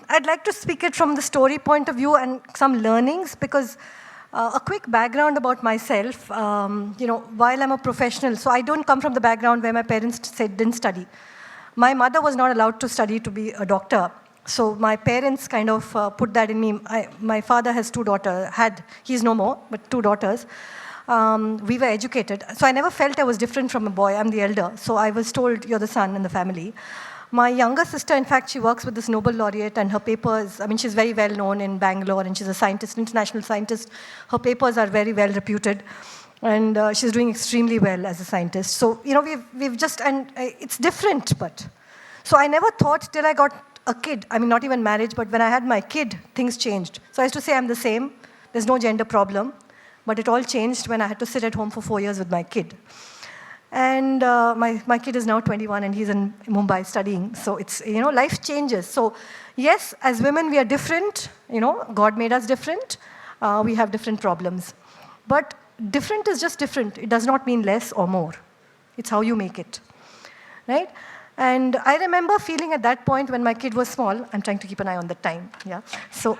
I'd like to speak it from the story point of view and some learnings, because a quick background about myself, while I'm a professional, so I don't come from the background where my parents said didn't study. My mother was not allowed to study to be a doctor. So my parents kind of put that in me. My father has two daughters, he's no more, but two daughters. We were educated. So I never felt I was different from a boy. I'm the elder. So I was told, you're the son in the family. My younger sister, in fact, she works with this Nobel laureate, and her papers, she's very well known in Bangalore, and she's a scientist, international scientist. Her papers are very well reputed, and she's doing extremely well as a scientist. So, we've just, and it's different, but. So I never thought till I got a kid, not even marriage, but when I had my kid, things changed. So I used to say I'm the same, there's no gender problem, but it all changed when I had to sit at home for 4 years with my kid. And my kid is now 21 and he's in Mumbai studying. So it's, life changes. So yes, as women we are different. God made us different. We have different problems. But different is just different. It does not mean less or more. It's how you make it, right? And I remember feeling at that point when my kid was small, I'm trying to keep an eye on the time, yeah. So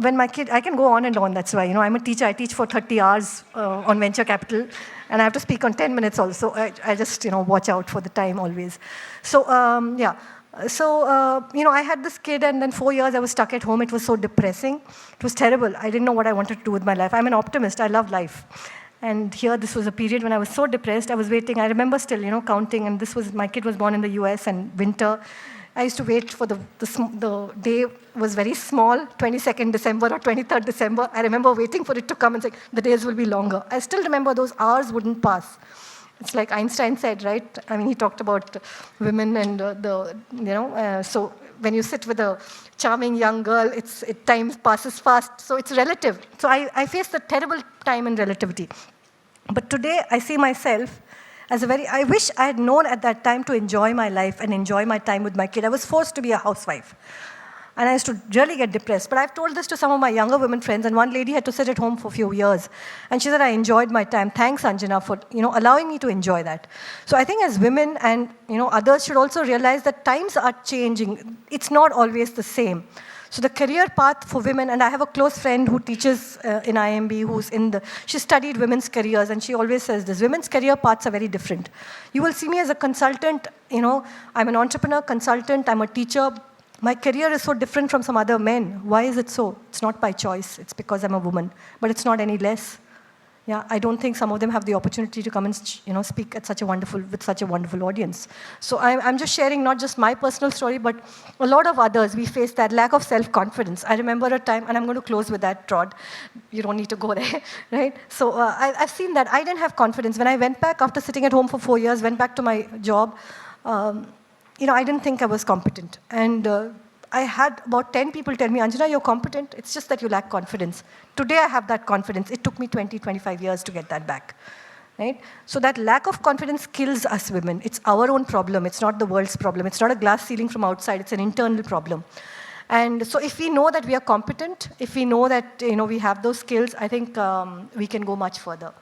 when my kid, I can go on and on, that's why, I'm a teacher, I teach for 30 hours on venture capital, and I have to speak on 10 minutes also. I just, watch out for the time always. So, I had this kid, and then 4 years I was stuck at home. It was so depressing. It was terrible. I didn't know what I wanted to do with my life. I'm an optimist, I love life. And here, this was a period when I was so depressed. I was waiting. I remember still, counting. And my kid was born in the US, and winter. I used to wait for the day was very small, 22nd December or 23rd December. I remember waiting for it to come and saying, the days will be longer. I still remember those hours wouldn't pass. It's like Einstein said, right? He talked about women and so when you sit with a charming young girl, time passes fast, so it's relative. So I faced a terrible time in relativity. But today, I see myself as I wish I had known at that time to enjoy my life and enjoy my time with my kid. I was forced to be a housewife. And I used to really get depressed. But I've told this to some of my younger women friends, and one lady had to sit at home for a few years. And she said, I enjoyed my time. Thanks, Anjana, for allowing me to enjoy that. So I think as women and others should also realize that times are changing. It's not always the same. So the career path for women, and I have a close friend who teaches in IMB, she studied women's careers, and she always says this, women's career paths are very different. You will see me as a consultant, I'm an entrepreneur, consultant, I'm a teacher. My career is so different from some other men. Why is it so? It's not by choice. It's because I'm a woman. But it's not any less. Yeah, I don't think some of them have the opportunity to come and speak with such a wonderful audience. So I'm just sharing not just my personal story, but a lot of others. We face that lack of self-confidence. I remember a time, and I'm going to close with that, Rod. You don't need to go there, right? So I've seen that. I didn't have confidence. When I went back after sitting at home for 4 years, went back to my job, I didn't think I was competent. And I had about 10 people tell me, Anjana, you're competent. It's just that you lack confidence. Today, I have that confidence. It took me 20, 25 years to get that back. Right? So that lack of confidence kills us women. It's our own problem. It's not the world's problem. It's not a glass ceiling from outside. It's an internal problem. And so if we know that we are competent, if we know that we have those skills, I think we can go much further.